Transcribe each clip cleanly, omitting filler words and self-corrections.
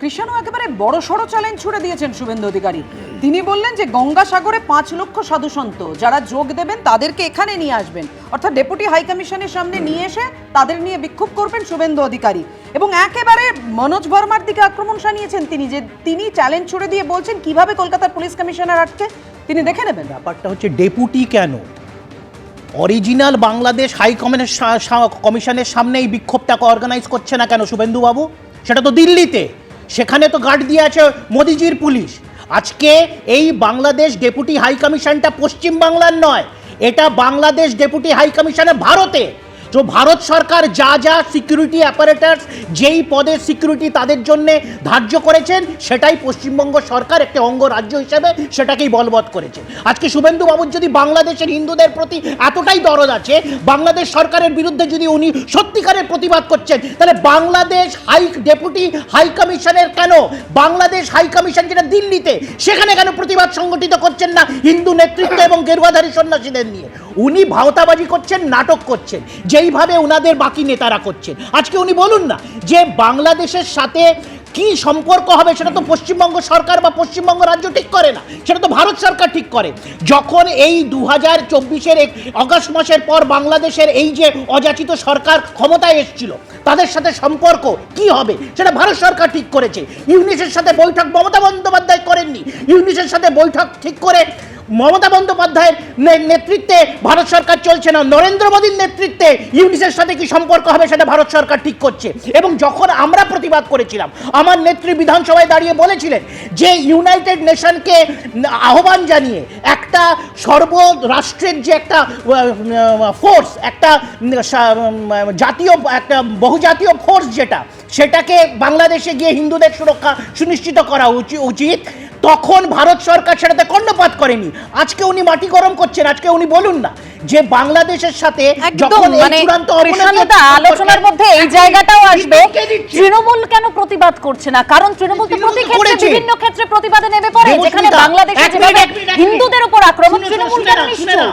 কৃষাণু একেবারে বড় সড়ো চ্যালেঞ্জ ছুড়ে দিয়েছেন শুভেন্দু অধিকারী। তিনি বললেন যে গঙ্গাসাগরে 5 লক্ষ সাধুসন্ত যারা যোগ দেবেন তাদেরকে এখানে নিয়ে আসবেন, অর্থাৎ ডেপুটি হাই কমিশনের সামনে নিয়ে এসে তাদের নিয়ে বিক্ষোভ করবেন শুভেন্দু অধিকারী। এবং একেবারে মনোজ ভার্মার দিকে আক্রমণ শানিয়েছেন তিনি চ্যালেঞ্জ ছুড়ে দিয়ে বলছেন কিভাবে কলকাতার পুলিশ কমিশনার আটকে তিনি দেখে নেবেন। ব্যাপারটা হচ্ছে ডেপুটি কেন, অরিজিনাল বাংলাদেশ হাই কমিশনের সামনে এই বিক্ষোভটাকে অর্গানাইজ করছে না কেন শুভেন্দু বাবু? সেটা তো দিল্লিতে, সেখানে তো গার্ড দিয়ে আছে মোদিজির পুলিশ। আজকে এই বাংলাদেশ ডেপুটি হাই কমিশনটা পশ্চিম বাংলার নয়, এটা বাংলাদেশ ডেপুটি হাই কমিশনে ভারতে। তো ভারত সরকার যা যা সিকিউরিটি অ্যাপারেটাস যেই পদের সিকিউরিটি তাদের জন্য ধার্য করেছেন সেটাই পশ্চিমবঙ্গ সরকার একটা অঙ্গ রাজ্য হিসেবে সেটাকেই বলবৎ করেছে। আজকে শুভেন্দু বাবুর যদি বাংলাদেশের হিন্দুদের প্রতি এতটাই দরদ আছে, বাংলাদেশ সরকারের বিরুদ্ধে যদি উনি সত্যিকারের প্রতিবাদ করছেন, তাহলে বাংলাদেশ ডেপুটি হাই কমিশনের কেন, বাংলাদেশ হাই কমিশন যেটা দিল্লিতে, সেখানে কেন প্রতিবাদ সংগঠিত করছেন না হিন্দু নেতৃত্ব এবং গেরুয়াধারী সন্ন্যাসীদের নিয়ে? উনি ভাওতাবাজি করছেন, নাটক করছেন, যেইভাবে ওনাদের বাকি নেতারা করছেন। আজকে উনি বলুন না যে বাংলাদেশের সাথে কি সম্পর্ক হবে সেটা তো পশ্চিমবঙ্গ সরকার বা পশ্চিমবঙ্গ রাজ্য ঠিক করে না, সেটা তো ভারত সরকার ঠিক করে। যখন এই 2024-এর অগাস্ট মাসের পর বাংলাদেশের এই যে অযাচিত সরকার ক্ষমতায় এসেছিল, তাদের সাথে সম্পর্ক কি হবে সেটা ভারত সরকার ঠিক করেছে। ইউনিসের সাথে বৈঠক মমতা বন্দ্যোপাধ্যায় করেননি, ইউনিসের সাথে বৈঠক ঠিক করে মমতা বন্দ্যোপাধ্যায়ের নেতৃত্বে ভারত সরকার চলছে না, নরেন্দ্র মোদীর নেতৃত্বে ইউনিসের সাথে কি সম্পর্ক হবে সেটা ভারত সরকার ঠিক করছে। এবং যখন আমরা প্রতিবাদ করেছিলাম, আমার নেত্রী বিধানসভায় দাঁড়িয়ে বলেছিলেন যে ইউনাইটেড নেশনকে আহ্বান জানিয়ে একটা সর্বরাষ্ট্রের যে একটা ফোর্স, একটা জাতীয় একটা বহুজাতীয় ফোর্স যেটা, সেটাকে বাংলাদেশে গিয়ে হিন্দুদের সুরক্ষা সুনিশ্চিত করা উচিত, তখন ভারত সরকার সেটাতে কর্ণপাত করেনি। আজকে উনি মাটি গরম করছেন। আজকে উনি বলুন না যে বাংলাদেশের সাথে যখন চূড়ান্ত আলোচনার মধ্যে এই জায়গাটাও আসবে, তৃণমূল কেন প্রতিবাদ করছে না? কারণ তৃণমূল তো প্রতি ক্ষেত্রে বিভিন্ন ক্ষেত্রে প্রতিবাদে নেমে পড়ে, যেখানে বাংলাদেশে যেভাবে হিন্দুদের উপর আক্রমণ, তৃণমূল কেন নিশ্চয়?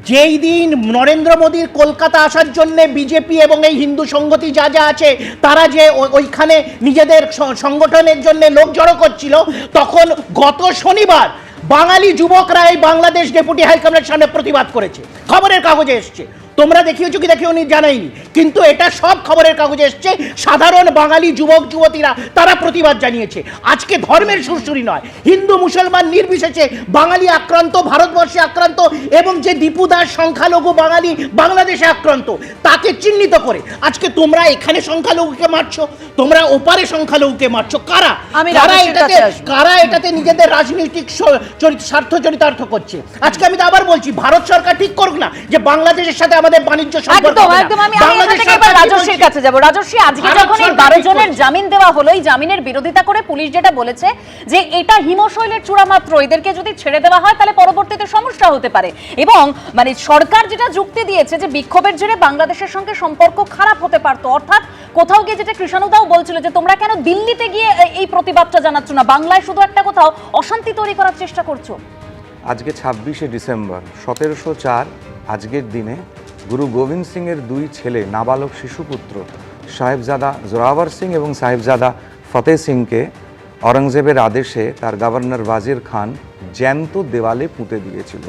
যেই দিন নরেন্দ্র মোদীর কলকাতা আসার জন্য বিজেপি এবং এই হিন্দু সংগতি যা যা আছে তারা যে ওইখানে নিজেদের সংগঠনের জন্য লোক জড়ো করছিল, তখন গত শনিবার বাঙালি যুবকরা এই বাংলাদেশ ডেপুটি হাইকমিশনের সামনে প্রতিবাদ করেছে। খবরের কাগজে এসছে, তোমরা দেখিয়েছো কি দেখিওনি জানাইনি, কিন্তু এটা সব খবরের কাগজে এসছে। সাধারণ বাঙালি যুবক যুবতীরা তারা প্রতিবাদ জানিয়েছে। আজকে ধর্মের সুরসুরি নয়, হিন্দু মুসলমান নির্বিশেষে বাঙালি আক্রান্ত, ভারতবর্ষে আক্রান্ত, এবং যে দীপু দাস সংখ্যালঘু বাঙালি বাংলাদেশে আক্রান্ত, তাকে চিহ্নিত করে আজকে তোমরা এখানে সংখ্যালঘুকে মারছো, তোমরা ওপারে সংখ্যালঘুকে মারছো। কারা এটাতে নিজেদের রাজনৈতিক স্বার্থ চরিতার্থ করছে? আজকে আমি তো আবার বলছি, ভারত সরকার ঠিক করুক না যে বাংলাদেশের সাথে আমাদের বাণিজ্য সম্পর্ক। রাজস্বীর কাছে যাব। রাজস্বী, আজকে যখন এই 12 জনের জামিন দেওয়া হলো, এই জামিনের বিরোধিতা করে পুলিশ যেটা বলেছে যে এটা হিমশৈলের চূড়া মাত্র, এদেরকে যদি ছেড়ে দেওয়া হয় তাহলে পরবর্তীতে সমস্যা হতে পারে। এবং মানে সরকার যেটা যুক্তি দিয়েছে যে বিক্ষোভের জেরে বাংলাদেশের সঙ্গে সম্পর্ক খারাপ হতে পারতো, অর্থাৎ কোথাও গিয়ে যেটা কৃষাণুদাও বলছিল যে তোমরা কেন দিল্লিতে গিয়ে এই প্রতিবাদটা জানাচ্ছ না, বাংলায় শুধু একটা কোথাও অশান্তি তৈরি করার চেষ্টা করছো। আজকে 26শে ডিসেম্বর 1704 আজকের দিনে গুরু গোবিন্দ সিংয়ের 2 ছেলে নাবালক শিশুপুত্র সাহেবজাদা জোরাওয়ার সিং এবং সাহেবজাদা ফতেহ সিংকে অরঙ্গজেবের আদেশে তার গভর্নর ওয়াজির খান জ্যান্ত দেওয়ালে পুঁতে দিয়েছিল।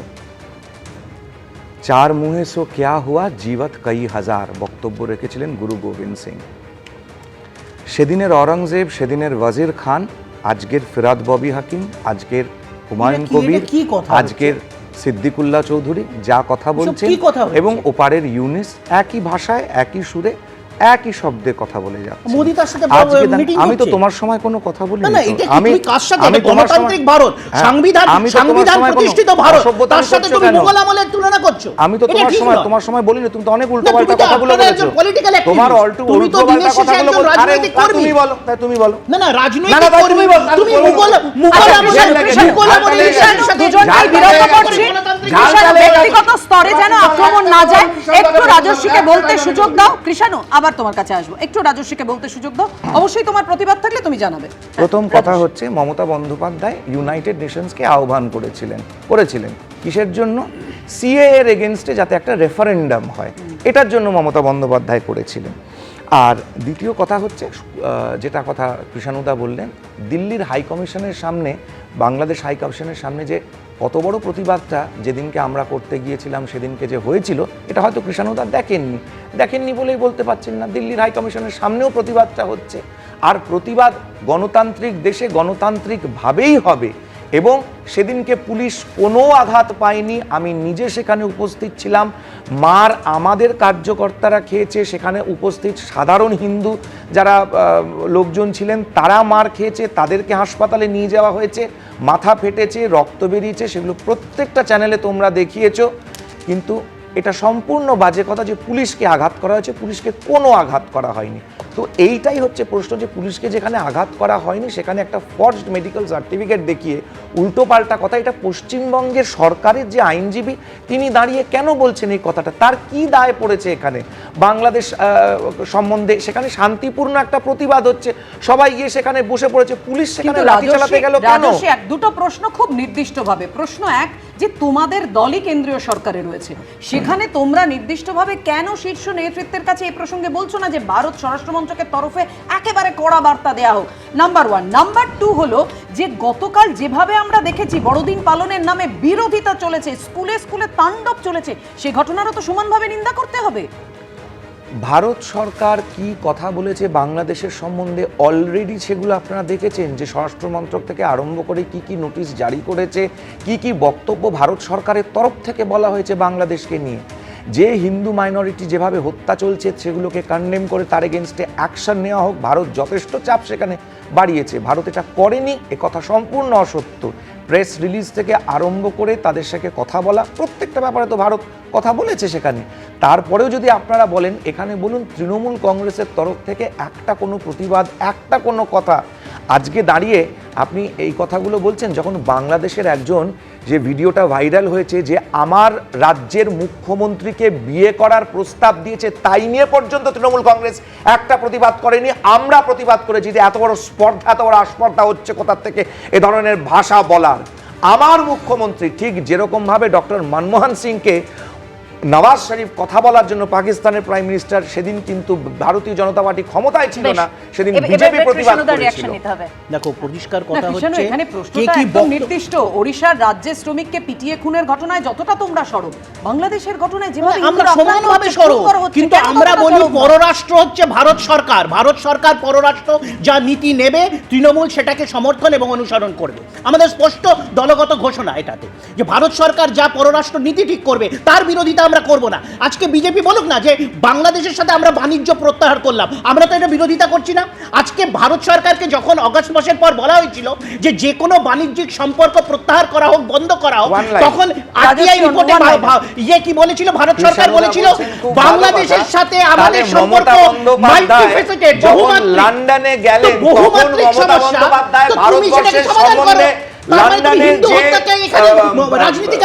4 মুহে সো ক্যা হুয়া জীবত কই হাজার বক্তব্য রেখেছিলেন গুরু গোবিন্দ সিং। সেদিনের অরঙ্গজেব, সেদিনের ওয়াজির খান, আজকের ফিরাদ ববি হাকিম, আজকের হুমায়ুন কবির, আজকের সিদ্দিকুল্লাহ চৌধুরী যা কথা বলছেন, এবং ওপারের ইউনিস একই ভাষায় একই সুরে একই শব্দে কথা বলে যাচ্ছে। মোদি তার সাথে আমি তো তোমার সময় কোনো কথা বলিনি। আমি গণতান্ত্রিক ভারত, সংবিধান প্রতিষ্ঠিত ভারত, তার সাথে তুমি মুঘল আমলের তুলনা করছো। আমি তো তোমার সময় বলিনি, তুমি তো অনেক উল্টোপাল্টা কথাগুলো বলেছো। তোমার উল্টোপাল্টা কথাগুলো রাজনৈতিক কর্মী। তুমি বলো, তাই তুমি বলো। না রাজনৈতিক কর্মী, তুমি মুঘল আমলের সাথে দুজনই বিরোধ করছে। ব্যক্তিগত স্তরে যেন আক্রমণ না যায়। একটু রাজস্বীকে বলতে সুযোগ দাও। কৃষাণু, আবার তোমার কাছে আসবো, একটু রাজস্বীকে বলতে সুযোগ দাও। অবশ্যই তোমার প্রতিবাদ থাকলে তুমি জানাবে। প্রথম কথা হচ্ছে, মমতা বন্দ্যোপাধ্যায় ইউনাইটেড নেশনসকে আহ্বান করেছিলেন কিসের জন্য? সিএ এর এগেইনস্টে যাতে একটা রেফারেন্ডাম হয়, এটার জন্য মমতা বন্দ্যোপাধ্যায় করেছিলেন। আর দ্বিতীয় কথা হচ্ছে যেটা কথা কৃষাণুদা বললেন, দিল্লির হাই কমিশনের সামনে, বাংলাদেশ হাই কমিশনের সামনে যে কত বড় প্রতিবাদটা যেদিনকে আমরা করতে গিয়েছিলাম, সেদিনকে যে হয়েছিল, এটা হয়তো কৃষাণুদা দেখেননি বলেই বলতে পারছেন না। দিল্লির হাই কমিশনের সামনেও প্রতিবাদটা হচ্ছে, আর প্রতিবাদ গণতান্ত্রিক দেশে গণতান্ত্রিকভাবেই হবে। এবং সেদিনকে পুলিশ কোনো আঘাত পায়নি, আমি নিজে সেখানে উপস্থিত ছিলাম। মার আমাদের কার্যকর্তারা খেয়েছে, সেখানে উপস্থিত সাধারণ হিন্দু যারা লোকজন ছিলেন তারা মার খেয়েছে, তাদেরকে হাসপাতালে নিয়ে যাওয়া হয়েছে, মাথা ফেটেছে, রক্ত বেরিয়েছে, সেগুলো প্রত্যেকটা চ্যানেলে তোমরা দেখিয়েছো। কিন্তু এটা সম্পূর্ণ বাজে কথা যে পুলিশকে আঘাত করা হয়েছে, পুলিশকে কোনো আঘাত করা হয়নি। তো এইটাই হচ্ছে প্রশ্ন, যে পুলিশকে যেখানে আঘাত করা হয়নি সেখানে একটা ফর্জড মেডিকেল সার্টিফিকেট দেখিয়ে উল্টোপাল্টা কথা, এটা পশ্চিমবঙ্গের সরকারের যে আইনজীবী তিনি দাঁড়িয়ে কেন বলছেন এই কথাটা, তার কি দায় পড়েছে এখানে? বাংলাদেশ সম্বন্ধে সেখানে শান্তিপূর্ণ একটা প্রতিবাদ হচ্ছে, সবাই গিয়ে সেখানে বসে পড়েছে, পুলিশ সেখানে লাঠি চালাতে গেল কেন? দুটো প্রশ্ন খুব নির্দিষ্টভাবে। প্রশ্ন এক, যে তোমাদের দলই কেন্দ্রীয় সরকারে রয়েছে, সেখানে তোমরা নির্দিষ্টভাবে কেন শীর্ষ নেতৃত্বের কাছে এই প্রসঙ্গে বলছো না যে ভারত স্বরাষ্ট্রমন্ত্রকের তরফে একেবারে কড়া বার্তা দেয়া হোক? Number one. নাম্বার টু হলো যে গতকাল যেভাবে আমরা দেখেছি বড়দিন পালনের নামে বিরোধিতা চলেছে, স্কুলে স্কুলে তাণ্ডব চলেছে, সে ঘটনারও তো সমানভাবে নিন্দা করতে হবে। ভারত সরকার কি কথা বলেছে বাংলাদেশের সম্বন্ধে অলরেডি সেগুলো আপনারা দেখেছেন, যে স্বরাষ্ট্র মন্ত্রক থেকে আরম্ভ করে কি কি নোটিশ জারি করেছে, কি কি বক্তব্য ভারত সরকারের তরফ থেকে বলা হয়েছে বাংলাদেশকে নিয়ে। যে হিন্দু মাইনরিটি যেভাবে হত্যা চলছে সেগুলোকে কন্ডেম করে তার এগেনস্টে অ্যাকশন নেওয়া হোক, ভারত যথেষ্ট চাপ সেখানে বাড়িয়েছে। ভারত এটা করেনি, এ কথা সম্পূর্ণ অসত্য। প্রেস রিলিজ থেকে আরম্ভ করে তাদের সাথে কথা বলা, প্রত্যেকটা ব্যাপারে তো ভারত কথা বলেছে সেখানে। তারপরেও যদি আপনারা বলেন, এখানে বলুন তৃণমূল কংগ্রেসের তরফ থেকে একটা কোনো প্রতিবাদ, একটা কোনো কথা আজকে দাঁড়িয়ে আপনি এই কথাগুলো বলছেন, যখন বাংলাদেশের একজন, যে ভিডিওটা ভাইরাল হয়েছে, যে আমার রাজ্যের মুখ্যমন্ত্রীকে বিয়ে করার প্রস্তাব দিয়েছে, তাই নিয়ে পর্যন্ত তৃণমূল কংগ্রেস একটা প্রতিবাদ করেনি। আমরা প্রতিবাদ করেছি যে এত বড় স্পর্ধা, এত বড় আস্পর্ধা হচ্ছে কোথার থেকে এ ধরনের ভাষা বলার। আমার মুখ্যমন্ত্রী ঠিক যেরকমভাবে ডক্টর মনমোহন সিংকে নওয়াজ শরীফ কথা বলার জন্য পাকিস্তানের প্রাইম মিনিস্টার, সেদিন কিন্তু ভারতীয় জনতা পার্টি ক্ষমতায় ছিল না, সেদিন বিজেপি প্রতিবাদ করেছিল। দেখো পরিষ্কার কথা না, হচ্ছে এখানে প্রশ্নটা একদম নির্দিষ্ট। ওড়িশার রাজ্যের শ্রমিককে পিটিয়ে খুনের ঘটনায় যতটা তোমরা সরব, বাংলাদেশের ঘটনায় যেভাবে আমরা সমানভাবে সরব, কিন্তু আমরা বলি পররাষ্ট্র হচ্ছে ভারত সরকার। ভারত সরকার পররাষ্ট্র যা নীতি নেবে, তৃণমূল সেটাকে সমর্থন এবং অনুসরণ করবে। আমাদের স্পষ্ট দলগত ঘোষণা এটাতে, যে ভারত সরকার যা পররাষ্ট্র নীতি ঠিক করবে তার বিরোধিতা আমরা করব না। আজকে বিজেপি বলুক না যে বাংলাদেশের সাথে আমরা বাণিজ্য প্রত্যাহার করলাম, আমরা তো এটা বিরোধিতা করছি না। আজকে ভারত সরকারকে যখন অগস্ট মাসের পর বলা হয়েছিল যে যে কোনো বাণিজ্যিক সম্পর্ক প্রত্যাহার করা হোক, বন্ধ করা হোক, তখন আরটিআই রিপোর্টে ইয়ে কি বলেছিল, ভারত সরকার বলেছিল বাংলাদেশের সাথে আমাদের সম্পর্ক মাল্টিফেসেটেড, বহুমাত্রিক। লন্ডনে গেলেন তখন মমতা বন্দ্যোপাধ্যায় ভারতবর্ষের সম্বন্ধে লন্ডনের যে রাজনীতি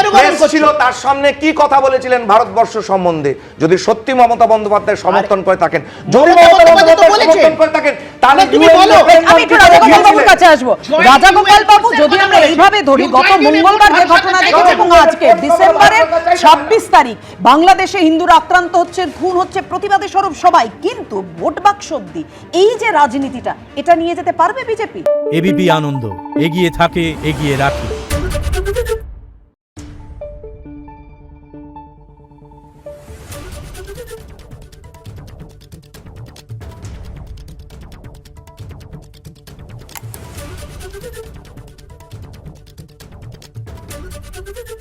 ছিল তার সামনে কি কথা বলেছিলেন ভারতবর্ষ সম্বন্ধে? যদি সত্যি মমতা বন্দ্যোপাধ্যায় সমর্থন করে থাকেন, যদি মমতা বন্দ্যোপাধ্যায় সমর্থন করে থাকেন, তাহলে তুমি বলো। আমি একটু রাজাগোপাল বাবুর কাছে আসবো। রাজাগোপাল বাবু, যদি আমরা এইভাবে ধরি, গত মঙ্গলবার যে ঘটনা দেখেছি এবং আজকে ডিসেম্বরের 26 তারিখ বাংলাদেশে হিন্দুরা আক্রান্ত হচ্ছে, খুন হচ্ছে, প্রতিবাদে সরব সবাই, কিন্তু ভোট বাক্স অবধি এই যে রাজনীতিটা, এটা নিয়ে যেতে পারবে বিজেপি? এবিপি আনন্দ, এগিয়ে থাকে, এগিয়ে রাখে। Thank you.